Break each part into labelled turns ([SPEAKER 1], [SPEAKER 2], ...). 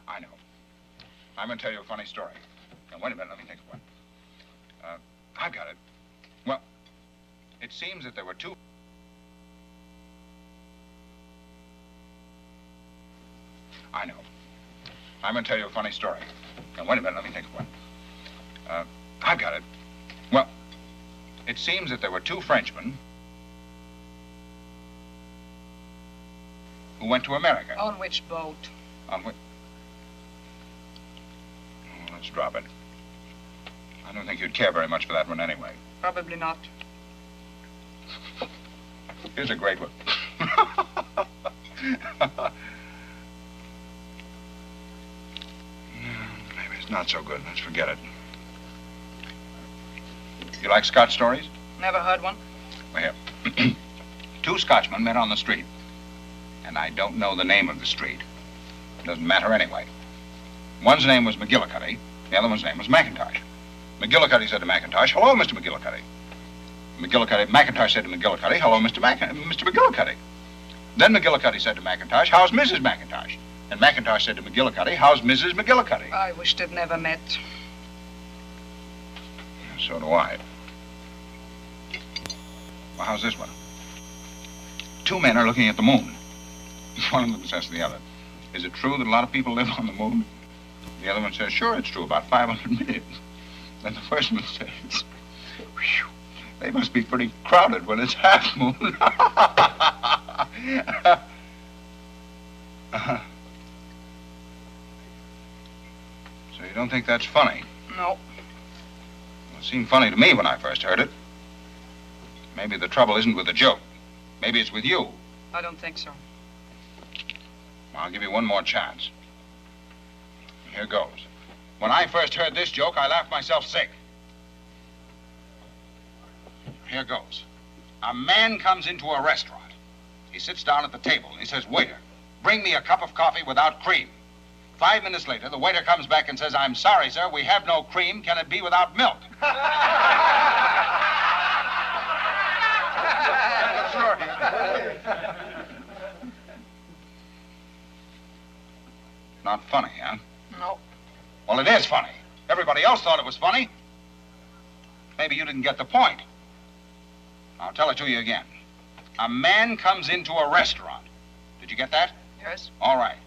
[SPEAKER 1] I know. I'm going to tell you a funny story. Now, wait a minute, let me think of one. I've got it. Well, it seems that there were two... I know. I'm going to tell you a funny story. Now, wait a minute, let me think of one. I've got it. Well, it seems that there were two Frenchmen who went to America.
[SPEAKER 2] On which boat?
[SPEAKER 1] On which... Oh, let's drop it. I don't think you'd care very much for that one anyway.
[SPEAKER 2] Probably not.
[SPEAKER 1] Here's a great one. Maybe it's not so good. Let's forget it. You like Scotch stories?
[SPEAKER 2] Never heard one.
[SPEAKER 1] Well, here. Two Scotchmen met on the street. And I don't know the name of the street. It doesn't matter anyway. One's name was McGillicuddy. The other one's name was McIntosh. McGillicuddy said to McIntosh, "Hello, Mr. McGillicuddy." McIntosh said to McGillicuddy, "Hello, Mr. McGillicuddy." Then McGillicuddy said to McIntosh, "How's Mrs. McIntosh?" And McIntosh said to McGillicuddy, "How's Mrs. McGillicuddy?"
[SPEAKER 2] I wish they'd never met.
[SPEAKER 1] So do I. Well, how's this one? Two men are looking at the moon. One of them says to the other, "Is it true that a lot of people live on the moon?" The other one says, "Sure, it's true, about 500 million. Then the first one says, "Whew, they must be pretty crowded when it's half moon." So you don't think that's funny?
[SPEAKER 2] No.
[SPEAKER 1] Well, it seemed funny to me when I first heard it. Maybe the trouble isn't with the joke. Maybe it's with you.
[SPEAKER 2] I don't think so.
[SPEAKER 1] I'll give you one more chance. Here goes. When I first heard this joke, I laughed myself sick. Here goes. A man comes into a restaurant. He sits down at the table and he says, "Waiter, bring me a cup of coffee without cream." 5 minutes later, the waiter comes back and says, "I'm sorry, sir, we have no cream. Can it be without milk?" Sure. Not funny, huh?
[SPEAKER 2] No.
[SPEAKER 1] Well, it is funny. Everybody else thought it was funny. Maybe you didn't get the point. I'll tell it to you again. A man comes into a restaurant. Did you get that?
[SPEAKER 2] Yes.
[SPEAKER 1] All right.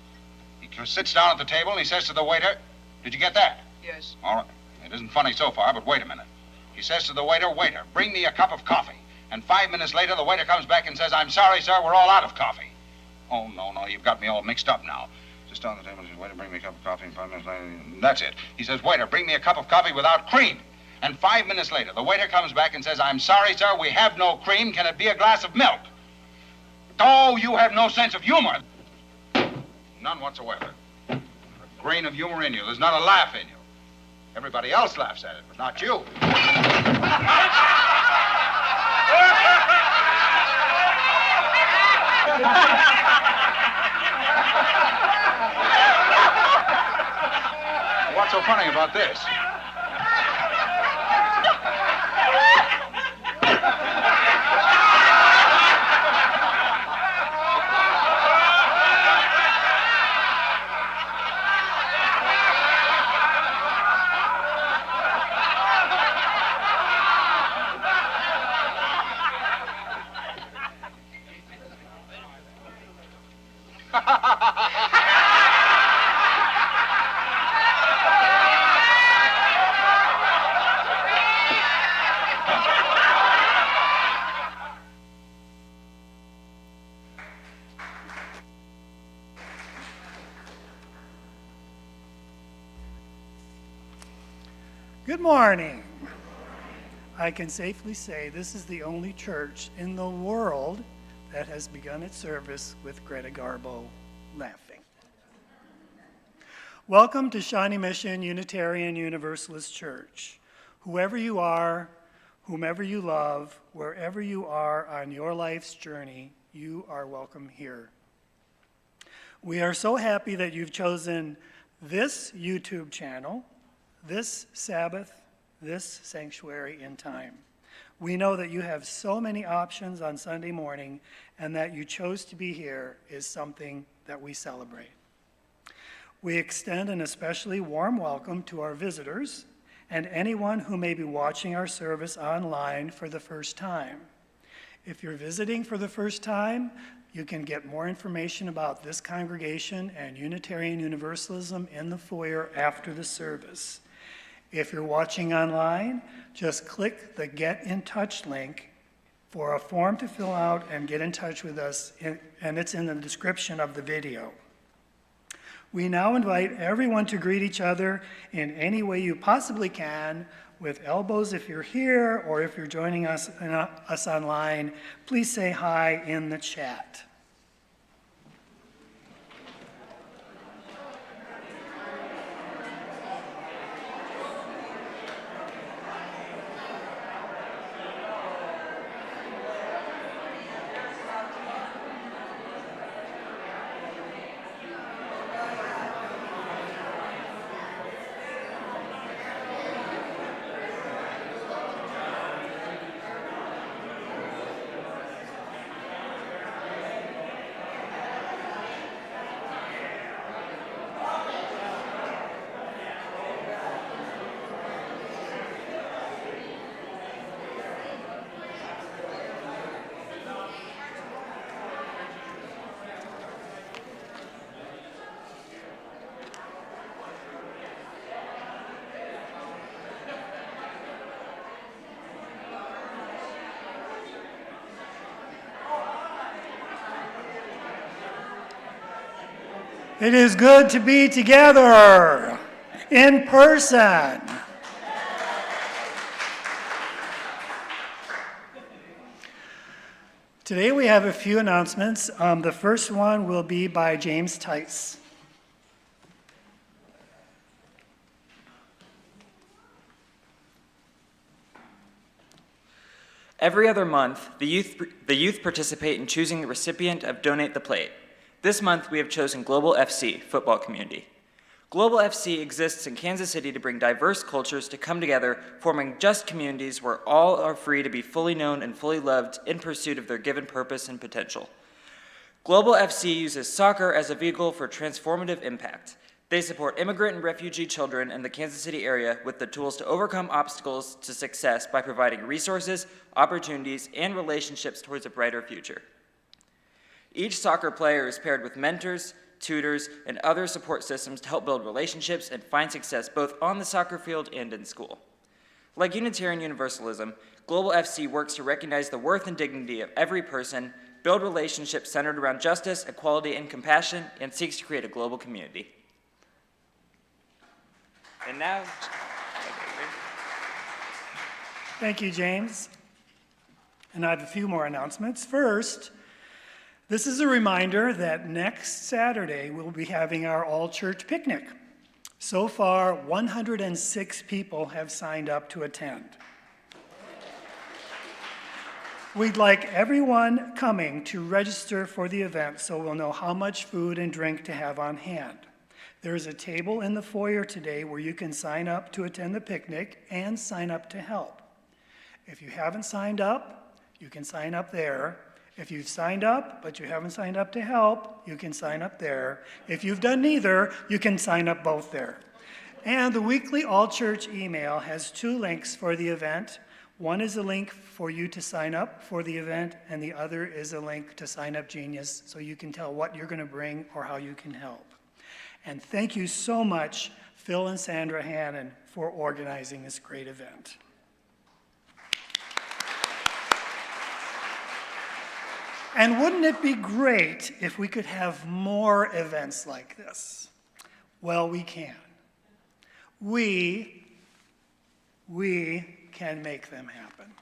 [SPEAKER 1] He sits down at the table and he says to the waiter, "Did you get that?"
[SPEAKER 2] Yes.
[SPEAKER 1] All right. It isn't funny so far, but wait a minute. He says to the waiter, "Waiter, bring me a cup of coffee." And 5 minutes later, the waiter comes back and says, "I'm sorry, sir, we're all out of coffee." Oh, no, you've got me all mixed up now. Sits down at the table and says, "Waiter, bring me a cup of coffee." And 5 minutes later, that's it. He says, "Waiter, bring me a cup of coffee without cream." And 5 minutes later, the waiter comes back and says, "I'm sorry, sir, we have no cream. Can it be a glass of milk?" Oh, you have no sense of humor. None whatsoever. Not a grain of humor in you. There's not a laugh in you. Everybody else laughs at it, but not you. What's so funny about this?
[SPEAKER 3] Good morning. I can safely say this is the only church in the world that has begun its service with Greta Garbo laughing. Welcome to Shawnee Mission Unitarian Universalist Church. Whoever you are, whomever you love, wherever you are on your life's journey, you are welcome here. We are so happy that you've chosen this YouTube channel, this Sabbath, this sanctuary in time. We know that you have so many options on Sunday morning, and that you chose to be here is something that we celebrate. We extend an especially warm welcome to our visitors and anyone who may be watching our service online for the first time. If you're visiting for the first time, you can get more information about this congregation and Unitarian Universalism in the foyer after the service. If you're watching online, just click the Get in Touch link for a form to fill out and get in touch with us, and it's in the description of the video. We now invite everyone to greet each other in any way you possibly can, with elbows if you're here, or if you're joining us online, please say hi in the chat. It is good to be together in person. Today we have a few announcements. The first one will be by James Tice.
[SPEAKER 4] Every other month, the youth participate in choosing the recipient of Donate the Plate. This month, we have chosen Global FC, football community. Global FC exists in Kansas City to bring diverse cultures to come together, forming just communities where all are free to be fully known and fully loved in pursuit of their given purpose and potential. Global FC uses soccer as a vehicle for transformative impact. They support immigrant and refugee children in the Kansas City area with the tools to overcome obstacles to success by providing resources, opportunities, and relationships towards a brighter future. Each soccer player is paired with mentors, tutors, and other support systems to help build relationships and find success both on the soccer field and in school. Like Unitarian Universalism, Global FC works to recognize the worth and dignity of every person, build relationships centered around justice, equality, and compassion, and seeks to create a global community. And now...
[SPEAKER 3] Thank you, James. And I have a few more announcements. First, this is a reminder that next Saturday we'll be having our all-church picnic. So far, 106 people have signed up to attend. We'd like everyone coming to register for the event so we'll know how much food and drink to have on hand. There is a table in the foyer today where you can sign up to attend the picnic and sign up to help. If you haven't signed up, you can sign up there. If you've signed up, but you haven't signed up to help, you can sign up there. If you've done neither, you can sign up both there. And the weekly all-church email has 2 links for the event. One is a link for you to sign up for the event, and the other is a link to Sign Up Genius, so you can tell what you're going to bring or how you can help. And thank you so much, Phil and Sandra Hannon, for organizing this great event. And wouldn't it be great if we could have more events like this? Well, we can. We can make them happen.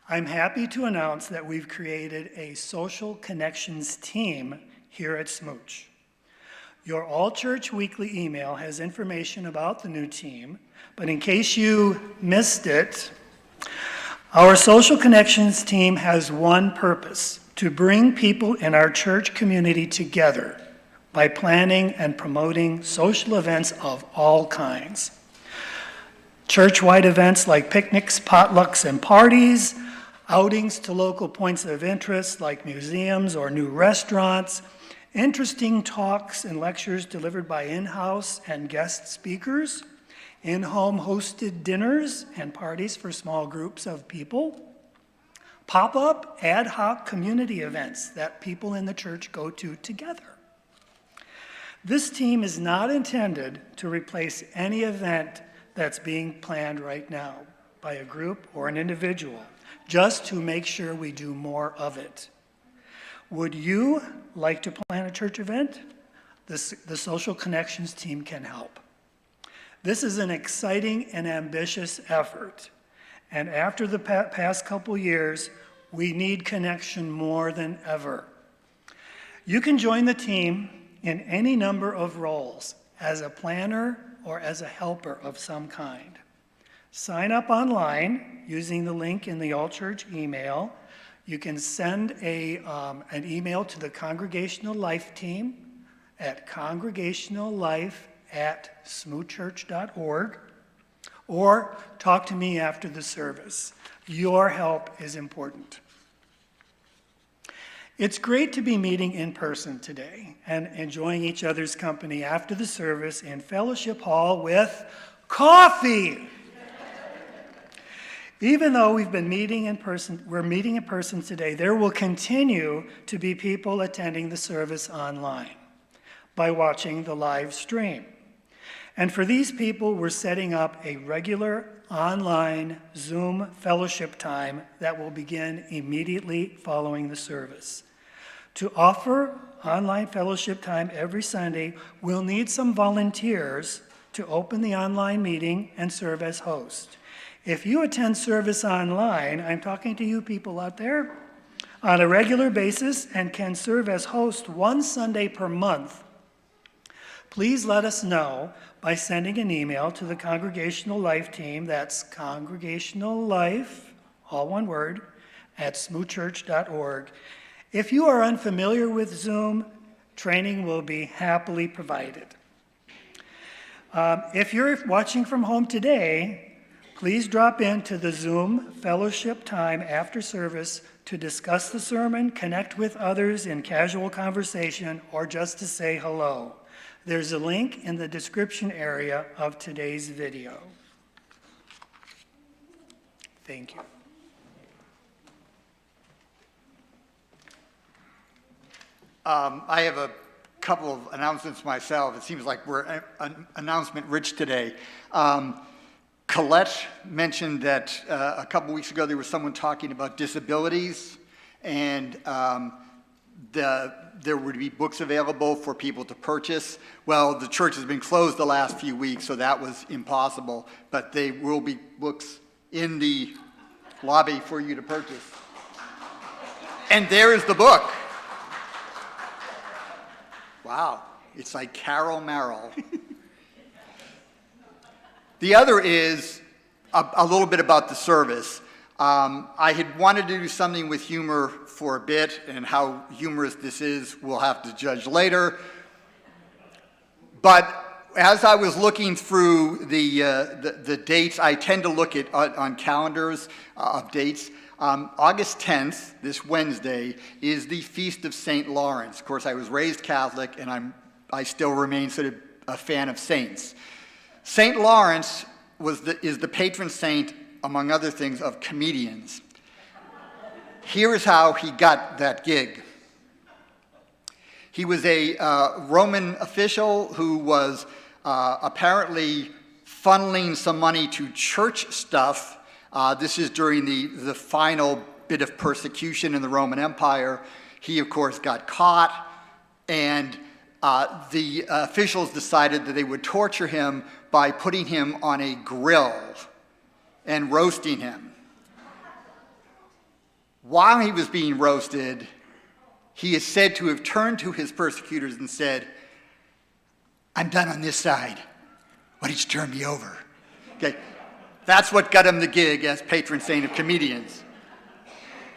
[SPEAKER 3] I'm happy to announce that we've created a social connections team here at SMUUCh. Your all-church weekly email has information about the new team, but in case you missed it, our social connections team has one purpose: to bring people in our church community together by planning and promoting social events of all kinds. Church-wide events like picnics, potlucks, and parties, outings to local points of interest like museums or new restaurants, Interesting talks and lectures delivered by in-house and guest speakers, in-home hosted dinners and parties for small groups of people, pop-up ad hoc community events that people in the church go to together. This team is not intended to replace any event that's being planned right now by a group or an individual, just to make sure we do more of it. Would you like to plan a church event? The Social Connections team can help. This is an exciting and ambitious effort. And after the past couple years, we need connection more than ever. You can join the team in any number of roles, as a planner or as a helper of some kind. Sign up online using the link in the all-church email. You can send an email to the Congregational Life team at congregationallife@smuuchurch.org, or talk to me after the service. Your help is important. It's great to be meeting in person today and enjoying each other's company after the service in Fellowship Hall with coffee. Even though we're meeting in person today, there will continue to be people attending the service online by watching the live stream. And for these people, we're setting up a regular online Zoom fellowship time that will begin immediately following the service. To offer online fellowship time every Sunday, we'll need some volunteers to open the online meeting and serve as host. If you attend service online, I'm talking to you people out there, on a regular basis and can serve as host one Sunday per month, please let us know by sending an email to the Congregational Life team. That's Congregational Life, all one word, at SMUUChurch.org. If you are unfamiliar with Zoom, training will be happily provided. If you're watching from home today, please drop into the Zoom fellowship time after service to discuss the sermon, connect with others in casual conversation, or just to say hello. There's a link in the description area of today's video. Thank you.
[SPEAKER 5] I have a couple of announcements myself. It seems like we're announcement rich today. Colette mentioned that a couple weeks ago there was someone talking about disabilities, and there would be books available for people to purchase. Well, the church has been closed the last few weeks, so that was impossible, but there will be books in the lobby for you to purchase. And there is the book. Wow, it's like Carol Merrill. The other is a little bit about the service. I had wanted to do something with humor for a bit, and how humorous this is, we'll have to judge later. But as I was looking through the dates, I tend to look at on calendars of dates. August 10th, this Wednesday, is the Feast of St. Lawrence. Of course, I was raised Catholic, and I still remain sort of a fan of saints. St. Lawrence is the patron saint, among other things, of comedians. Here is how he got that gig. He was a Roman official who was apparently funneling some money to church stuff. This is during the final bit of persecution in the Roman Empire. He, of course, got caught, and the officials decided that they would torture him by putting him on a grill and roasting him. While he was being roasted, he is said to have turned to his persecutors and said, "I'm done on this side. Why don't you turn me over?" Okay, that's what got him the gig as patron saint of comedians.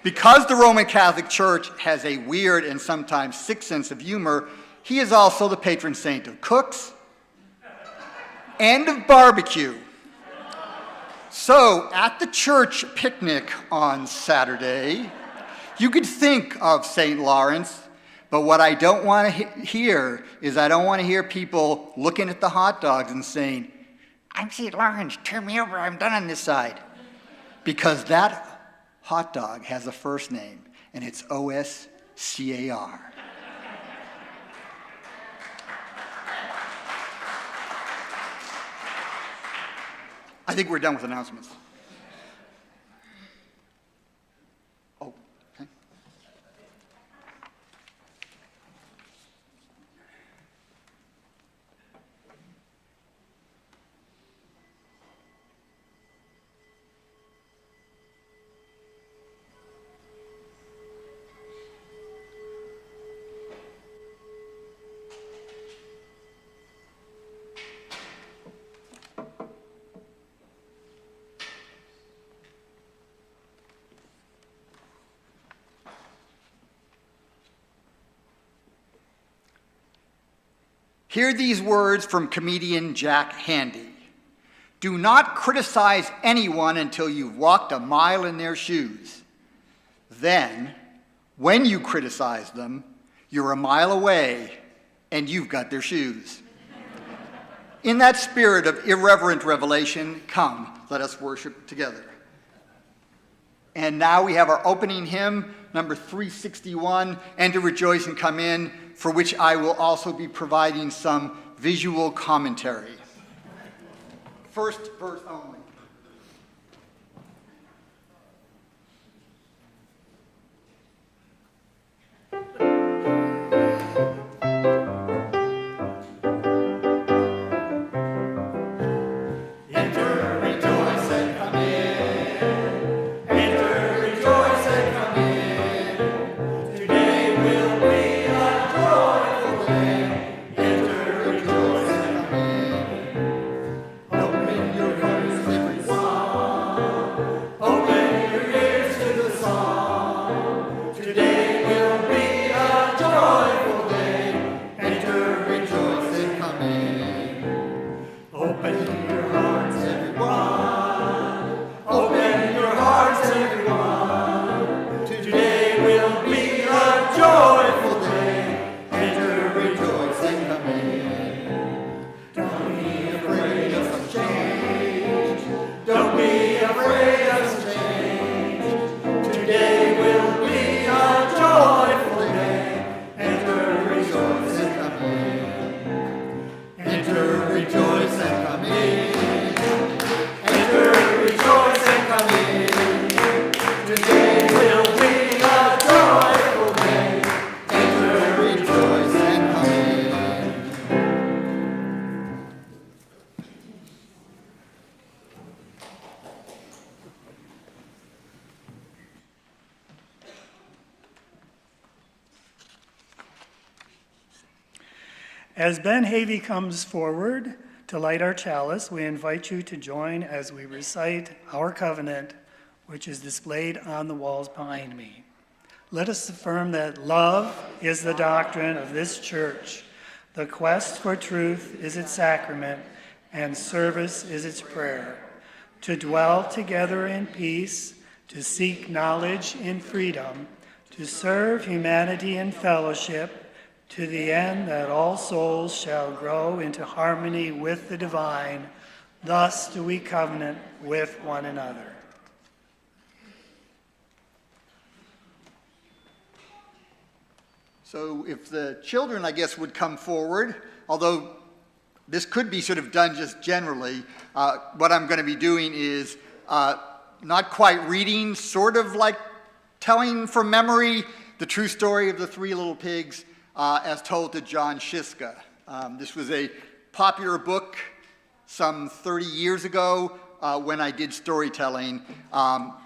[SPEAKER 5] Because the Roman Catholic Church has a weird and sometimes sick sense of humor, he is also the patron saint of cooks and of barbecue. So, at the church picnic on Saturday, you could think of St. Lawrence, But what I don't want to hear is I don't want to hear people looking at the hot dogs and saying, I'm seeing orange, turn me over, I'm done on this side. Because that hot dog has a first name, and it's OSCAR. I think we're done with announcements. Oh, okay. Hear these words from comedian Jack Handy. Do not criticize anyone until you've walked a mile in their shoes. Then, when you criticize them, you're a mile away and you've got their shoes. In that spirit of irreverent revelation, come, let us worship together. And now we have our opening hymn, number 361, Enter, Rejoice, and Come In, for which I will also be providing some visual commentary. First verse only.
[SPEAKER 3] As Ben Havey comes forward to light our chalice, we invite you to join as we recite our covenant, which is displayed on the walls behind me. Let us affirm that love is the doctrine of this church, the quest for truth is its sacrament, and service is its prayer. To dwell together in peace, to seek knowledge in freedom, to serve humanity in fellowship, to the end that all souls shall grow into harmony with the divine. Thus do we covenant with one another.
[SPEAKER 5] So if the children, I guess, would come forward, although this could be sort of done just generally, what I'm going to be doing is not quite reading, sort of like telling from memory the true story of the three little pigs, as told to John Shiska. This was a popular book some 30 years ago when I did storytelling,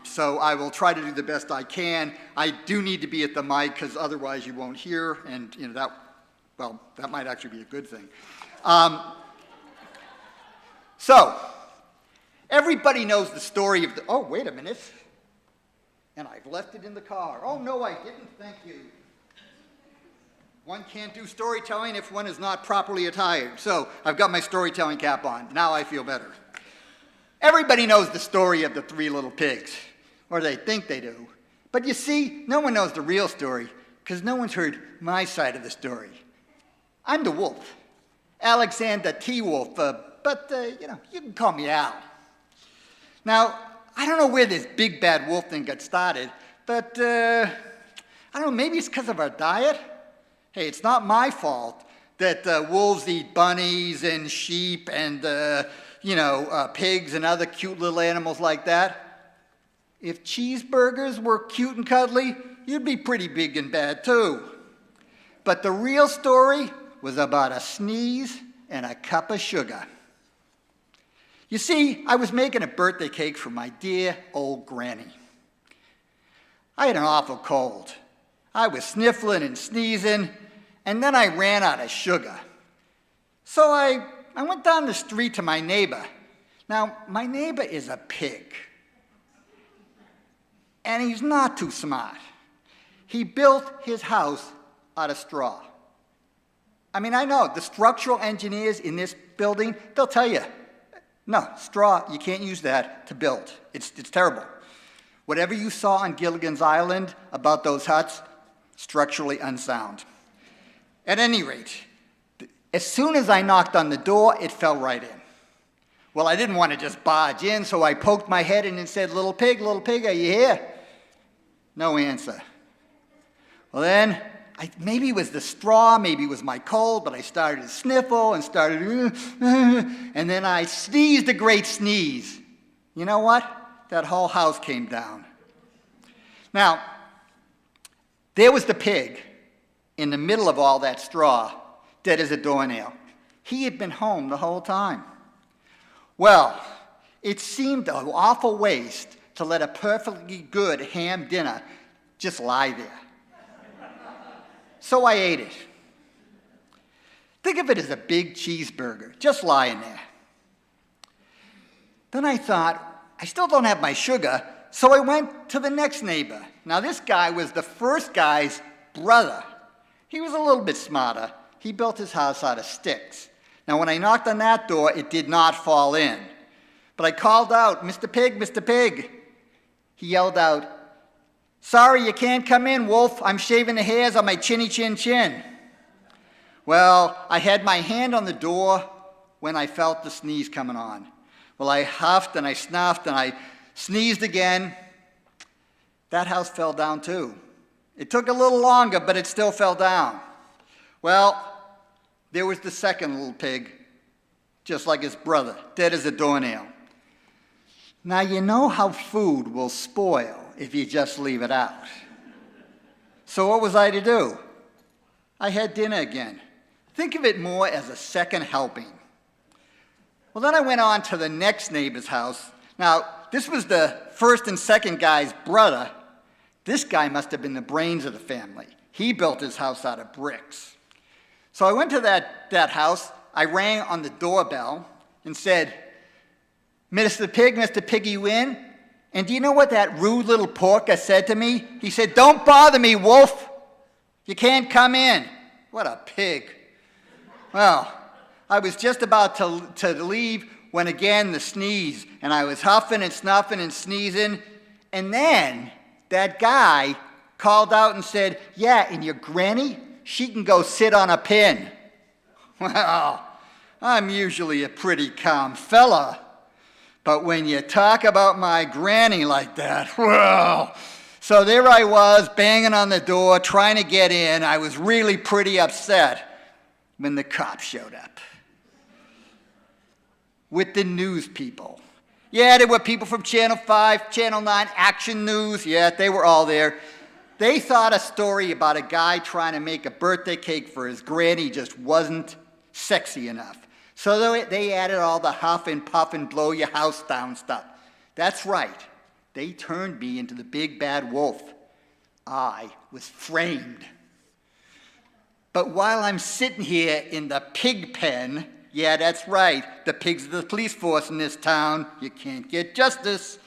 [SPEAKER 5] so I will try to do the best I can. I do need to be at the mic because otherwise you won't hear, and that might actually be a good thing. So, everybody knows the story of the, oh, wait a minute, and I've left it in the car. Oh, no, I didn't, thank you. One can't do storytelling if one is not properly attired. So I've got my storytelling cap on. Now I feel better. Everybody knows the story of the three little pigs, or they think they do. But you see, no one knows the real story. because no one's heard my side of the story. I'm the wolf, Alexander T. Wolf, but you can call me Al. Now, I don't know where this big bad wolf thing got started, but I don't know, maybe it's because of our diet? Hey, it's not my fault that wolves eat bunnies and sheep and, pigs and other cute little animals like that. If cheeseburgers were cute and cuddly, you'd be pretty big and bad too. But the real story was about a sneeze and a cup of sugar. You see, I was making a birthday cake for my dear old granny. I had an awful cold. I was sniffling and sneezing, and then I ran out of sugar. So I went down the street to my neighbor. Now, my neighbor is a pig, and he's not too smart. He built his house out of straw. I mean, I know, the structural engineers in this building, they'll tell you, no, straw, you can't use that to build. It's terrible. Whatever you saw on Gilligan's Island about those huts, structurally unsound. At any rate, as soon as I knocked on the door, it fell right in. Well, I didn't want to just barge in, so I poked my head in and said, little pig, are you here? No answer. Well then, maybe it was the straw, maybe it was my cold, but I started to sniffle and and then I sneezed a great sneeze. You know what? That whole house came down. Now, there was the pig in the middle of all that straw, dead as a doornail. He had been home the whole time. Well, it seemed an awful waste to let a perfectly good ham dinner just lie there. So I ate it. Think of it as a big cheeseburger, just lying there. Then I thought, I still don't have my sugar, so I went to the next neighbor. Now this guy was the first guy's brother. He was a little bit smarter. He built his house out of sticks. Now when I knocked on that door, it did not fall in. But I called out, Mr. Pig, Mr. Pig. He yelled out, sorry, you can't come in, Wolf. I'm shaving the hairs on my chinny chin chin. Well, I had my hand on the door when I felt the sneeze coming on. Well, I huffed and I snuffed and I sneezed again. That house fell down too. It took a little longer, but it still fell down. Well, there was the second little pig, just like his brother, dead as a doornail. Now, you know how food will spoil if you just leave it out. So what was I to do? I had dinner again. Think of it more as a second helping. Well, then I went on to the next neighbor's house. Now, this was the first and second guy's brother. This guy must have been the brains of the family. He built his house out of bricks. So I went to that house. I rang on the doorbell and said, Mr. Pig, you in? And do you know what that rude little porker said to me? He said, don't bother me, Wolf. You can't come in. What a pig. Well, I was just about to leave when again the sneeze, and I was huffing and snuffing and sneezing, and then that guy called out and said, yeah, and your granny, she can go sit on a pin. Well, I'm usually a pretty calm fella, but when you talk about my granny like that, well, so there I was banging on the door, trying to get in. I was really pretty upset when the cops showed up with the news people. Yeah, there were people from Channel 5, Channel 9, Action News. Yeah, they were all there. They thought a story about a guy trying to make a birthday cake for his granny just wasn't sexy enough. So they added all the huff and puff and blow your house down stuff. That's right. They turned me into the big bad wolf. I was framed. But while I'm sitting here in the pig pen, yeah, that's right, the pigs are the police force in this town. You can't get justice.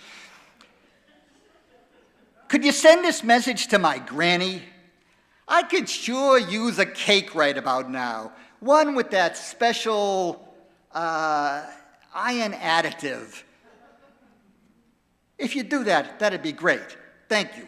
[SPEAKER 5] Could you send this message to my granny? I could sure use a cake right about now. One with that special iron additive. If you do that, that'd be great. Thank you.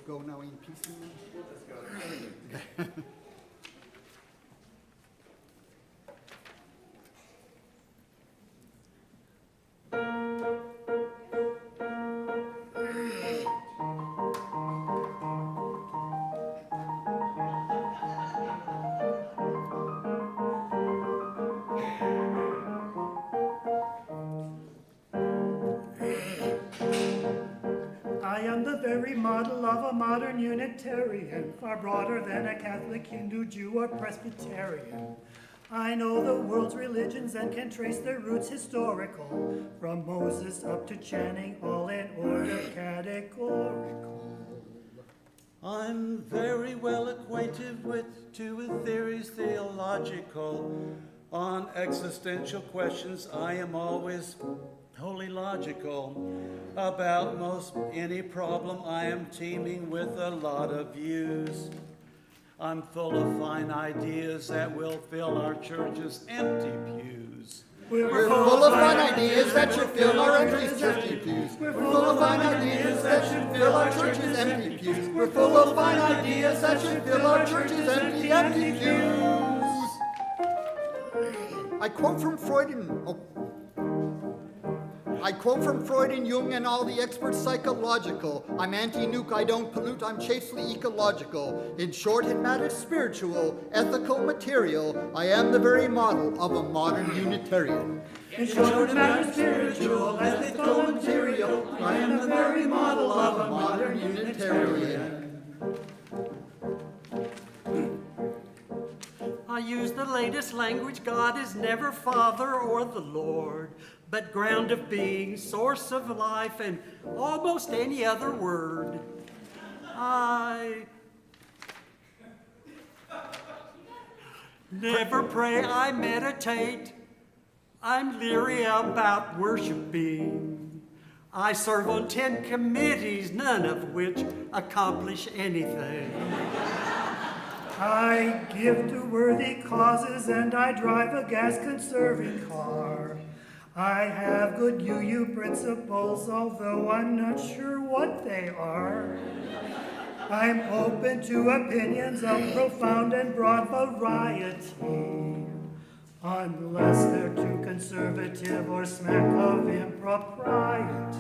[SPEAKER 5] go now in peace?
[SPEAKER 3] We'll just go. I am the very model of a modern Unitarian, far broader than a Catholic, Hindu, Jew, or Presbyterian. I know the world's religions and can trace their roots historical, from Moses up to Channing, all in order categorical.
[SPEAKER 6] I'm very well acquainted with two theories theological. On existential questions, I am always wholly logical. About most any problem, I am teeming with a lot of views. I'm full of fine ideas that will fill our church's empty pews.
[SPEAKER 5] We're full of fine ideas that should fill our empty pews. We're full of fine ideas that should fill our church's empty pews. We're full of fine ideas that should fill our church's empty pews. I quote from Freud and Jung and all the experts psychological. I'm anti-nuke, I don't pollute, I'm chastely ecological. In short, it matters spiritual, ethical, material. I am the very model of a modern Unitarian.
[SPEAKER 3] In short, it matters spiritual, ethical, material. I am the very model of a modern Unitarian.
[SPEAKER 7] I use the latest language. God is never Father or the Lord, but ground of being, source of life, and almost any other word. I never pray, I meditate. I'm leery about worshiping. I serve on 10 committees, none of which accomplish anything.
[SPEAKER 3] I give to worthy causes and I drive a gas-conserving car. I have good UU principles, although I'm not sure what they are. I'm open to opinions of profound and broad variety, unless they're too conservative or smack of impropriety.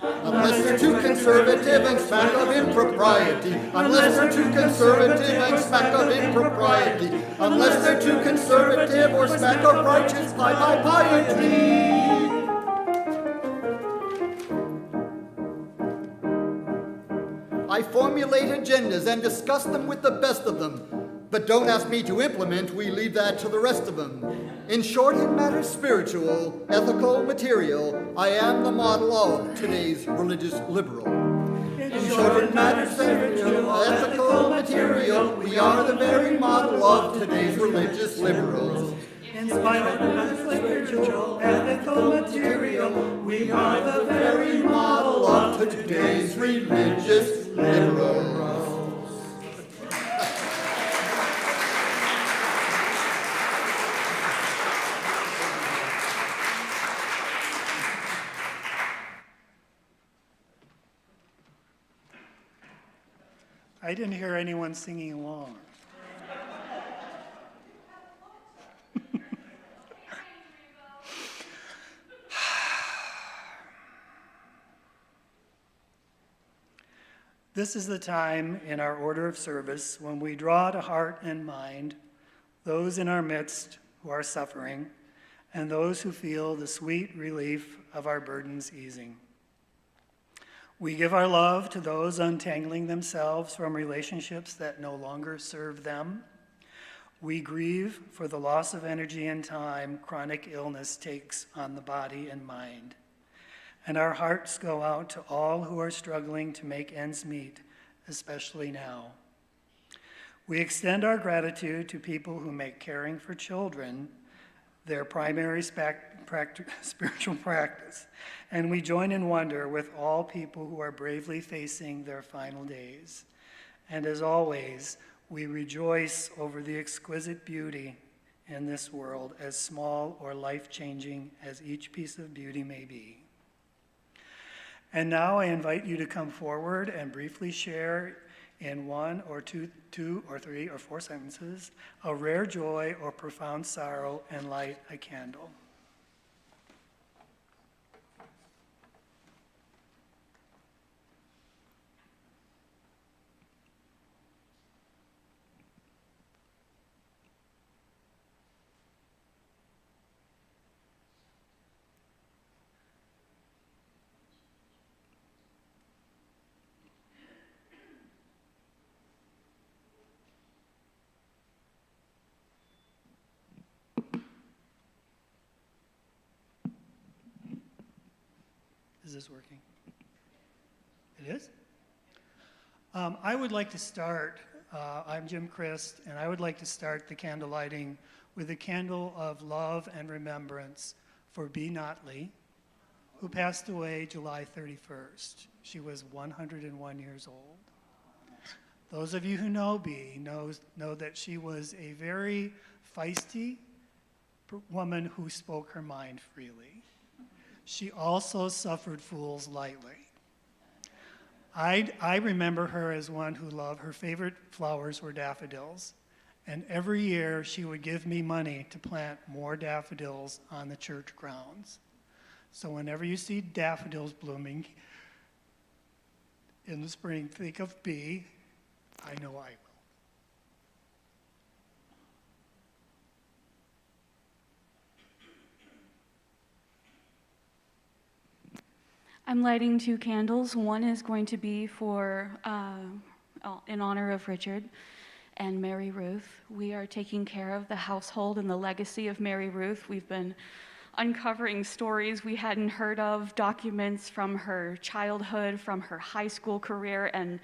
[SPEAKER 5] Unless they're too conservative and smack of impropriety. Unless they're too conservative and smack of impropriety. Unless they're too conservative or smack of righteous piety. I formulate agendas and discuss them with the best of them. But don't ask me to implement, we leave that to the rest of them. In short, it matters spiritual, ethical, material. I am the model of today's religious liberal. In short, it matters spiritual, ethical, material. We are the very model of today's religious liberals.
[SPEAKER 3] In spite of the spiritual, ethical, material, we are the very model of
[SPEAKER 5] today's religious liberals.
[SPEAKER 3] I didn't hear anyone singing along. This is the time in our order of service when we draw to heart and mind those in our midst who are suffering and those who feel the sweet relief of our burdens easing. We give our love to those untangling themselves from relationships that no longer serve them. We grieve for the loss of energy and time chronic illness takes on the body and mind. And our hearts go out to all who are struggling to make ends meet, especially now. We extend our gratitude to people who make caring for children their primary spiritual practice, and we join in wonder with all people who are bravely facing their final days. And as always, we rejoice over the exquisite beauty in this world, as small or life-changing as each piece of beauty may be. And now I invite you to come forward and briefly share in one or two or three or four sentences a rare joy or profound sorrow and light a candle. Is this working? It is? I would like to start, I'm Jim Christ, and I would like to start the candle lighting with a candle of love and remembrance for Bea Notley, who passed away July 31st. She was 101 years old. Those of you who know Bea know that she was a very feisty woman who spoke her mind freely. She also suffered fools lightly. I remember her as one who loved, her favorite flowers were daffodils. And every year she would give me money to plant more daffodils on the church grounds. So whenever you see daffodils blooming in the spring, think of Bea. I know I will.
[SPEAKER 8] I'm lighting 2 candles. One is going to be for, in honor of Richard and Mary Ruth. We are taking care of the household and the legacy of Mary Ruth. We've been uncovering stories we hadn't heard of, documents from her childhood, from her high school career, and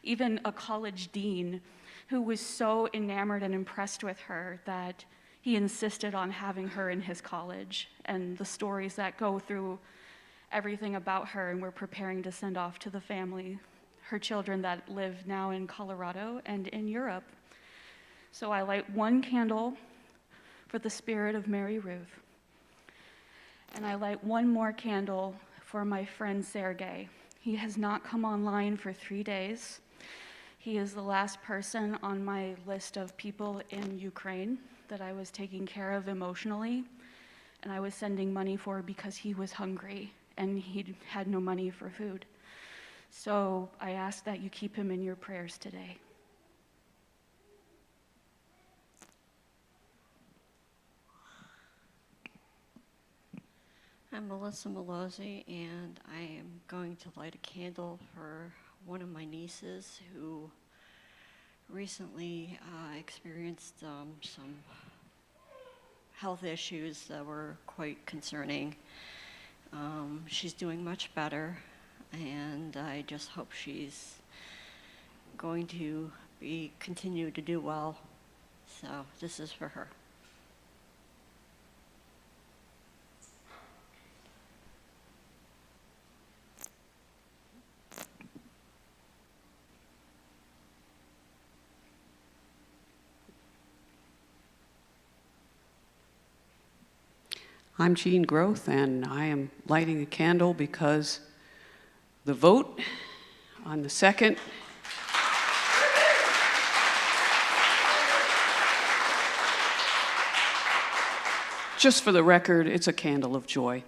[SPEAKER 8] even a college dean who was so enamored and impressed with her that he insisted on having her in his college, and the stories that go through everything about her, and we're preparing to send off to the family, her children that live now in Colorado and in Europe. So I light 1 candle for the spirit of Mary Ruth. And I light 1 more candle for my friend Sergei. He has not come online for 3 days. He is the last person on my list of people in Ukraine that I was taking care of emotionally, and I was sending money for because he was hungry and he had no money for food. So I ask that you keep him in your prayers today.
[SPEAKER 9] I'm Melissa Malozzi, and I am going to light a candle for one of my nieces who recently experienced some health issues that were quite concerning. She's doing much better, and I just hope she's going to continue to do well. So this is for her.
[SPEAKER 10] I'm Jean Groth, and I am lighting a candle because the vote on the 2nd just for the record, it's a candle of joy.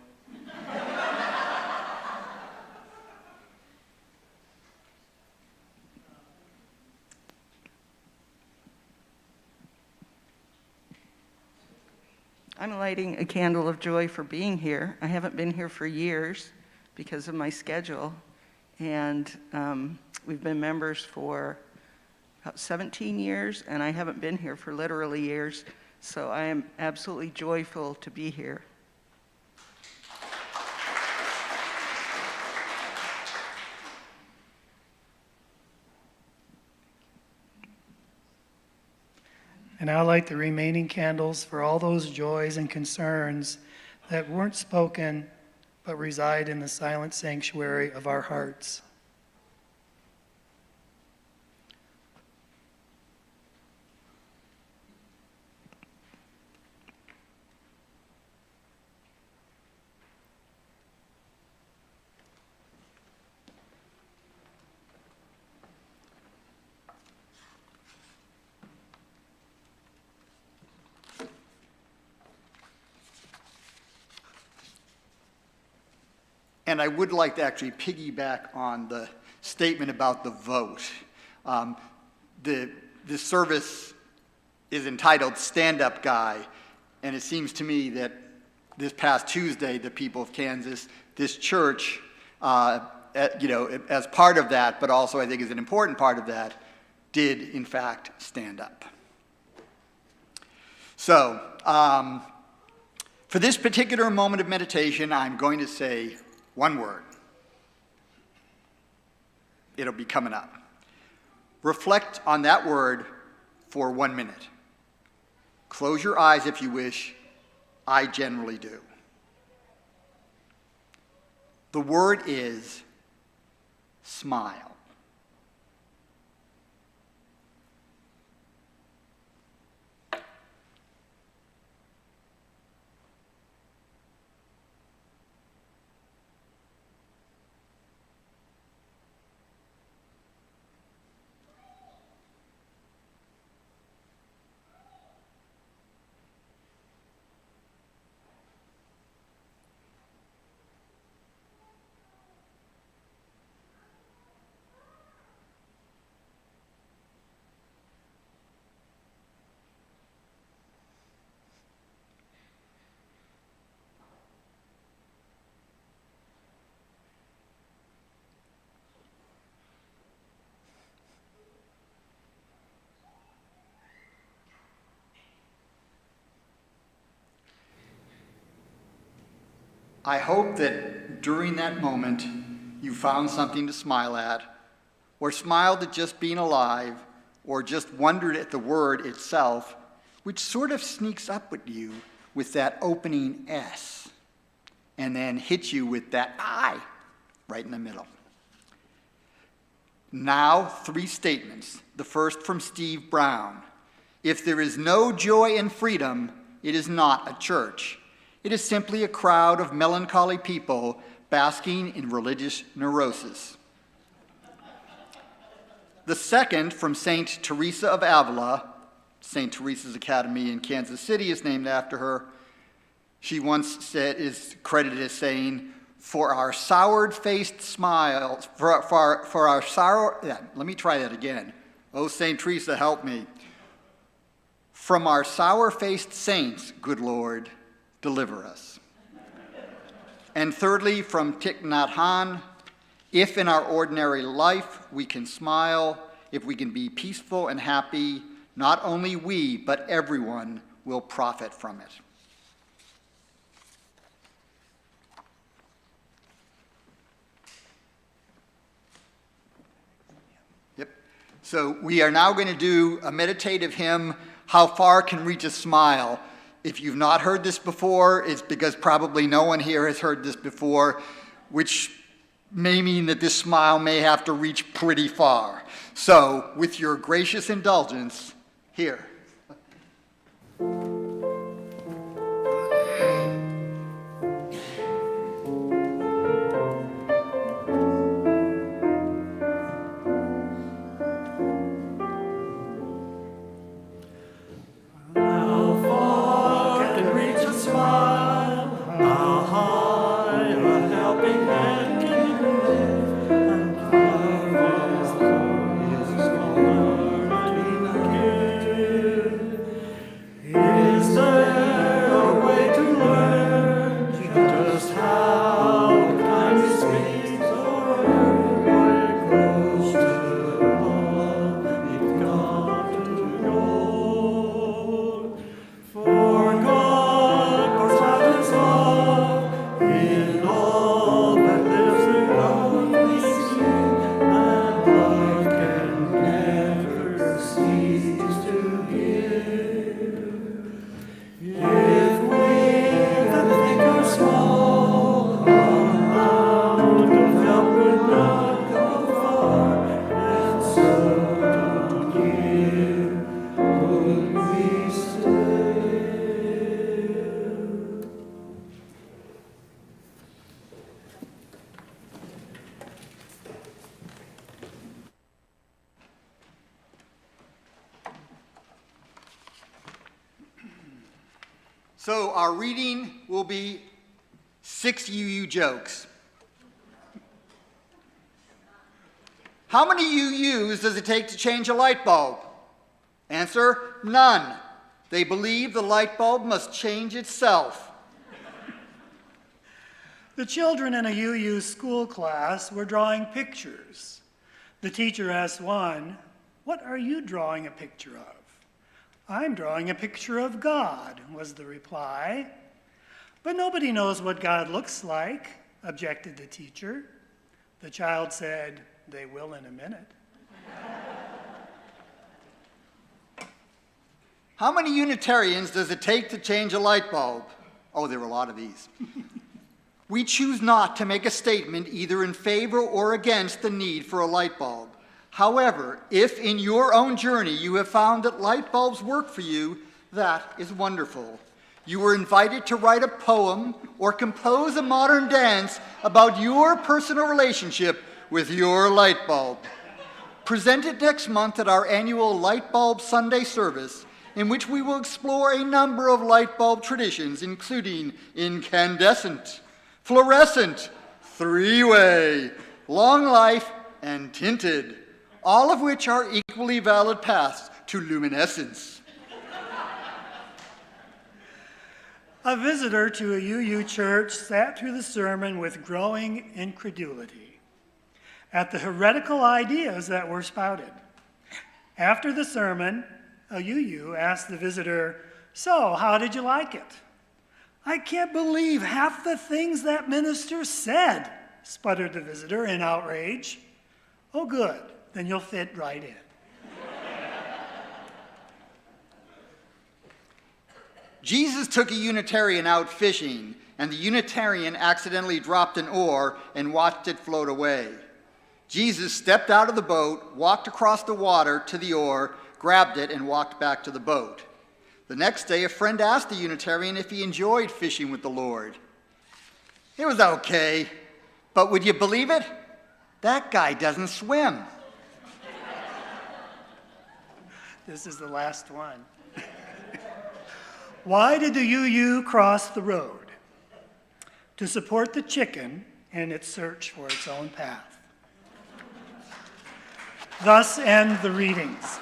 [SPEAKER 11] I'm lighting a candle of joy for being here. I haven't been here for years because of my schedule, and we've been members for about 17 years, and I haven't been here for literally years, so I am absolutely joyful to be here.
[SPEAKER 3] And I'll light the remaining candles for all those joys and concerns that weren't spoken but reside in the silent sanctuary of our hearts.
[SPEAKER 5] And I would like to actually piggyback on the statement about the vote. The service is entitled Stand-Up Guy, and it seems to me that this past Tuesday, the people of Kansas, this church, as part of that, but also I think as an important part of that, did in fact stand up. So, for this particular moment of meditation, I'm going to say one word. It'll be coming up. Reflect on that word for 1 minute. Close your eyes if you wish. I generally do. The word is smile. I hope that during that moment you found something to smile at, or smiled at just being alive, or just wondered at the word itself, which sort of sneaks up at you with that opening S, and then hits you with that I right in the middle. Now, 3 statements. The first from Steve Brown. If there is no joy and freedom, it is not a church. It is simply a crowd of melancholy people basking in religious neurosis. The second from St. Teresa of Avila. St. Teresa's Academy in Kansas City is named after her. She once said, is credited as saying, for our soured-faced smiles, for our sour, yeah, let me try that again. Oh, St. Teresa, help me. From our sour-faced saints, good Lord, deliver us. And thirdly, from Thich Nhat Hanh, if in our ordinary life we can smile, if we can be peaceful and happy, not only we, but everyone will profit from it. Yep. So we are now going to do a meditative hymn, How Far Can Reach a Smile? If you've not heard this before, it's because probably no one here has heard this before, which may mean that this smile may have to reach pretty far. So, with your gracious indulgence, here. So our reading will be 6 UU jokes. How many UUs does it take to change a light bulb? Answer, none. They believe the light bulb must change itself.
[SPEAKER 3] The children in a UU school class were drawing pictures. The teacher asked one, "What are you drawing a picture of?" "I'm drawing a picture of God," was the reply. "But nobody knows what God looks like," objected the teacher. The child said, "They will in a minute."
[SPEAKER 5] How many Unitarians does it take to change a light bulb? Oh, there are a lot of these. We choose not to make a statement either in favor or against the need for a light bulb. However, if in your own journey you have found that light bulbs work for you, that is wonderful. You were invited to write a poem or compose a modern dance about your personal relationship with your light bulb. Present it next month at our annual Light Bulb Sunday service, in which we will explore a number of light bulb traditions, including incandescent, fluorescent, three-way, long life, and tinted, all of which are equally valid paths to luminescence.
[SPEAKER 3] A visitor to a UU church sat through the sermon with growing incredulity at the heretical ideas that were spouted. After the sermon, a UU asked the visitor, "So, how did you like it?" "I can't believe half the things that minister said," sputtered the visitor in outrage. "Oh, good, then you'll fit right in."
[SPEAKER 5] Jesus took a Unitarian out fishing, and the Unitarian accidentally dropped an oar and watched it float away. Jesus stepped out of the boat, walked across the water to the oar, grabbed it, and walked back to the boat. The next day, a friend asked the Unitarian if he enjoyed fishing with the Lord. "It was okay, but would you believe it? That guy doesn't swim."
[SPEAKER 3] This is the last one. Why did the UU cross the road? To support the chicken in its search for its own path. Thus end the readings.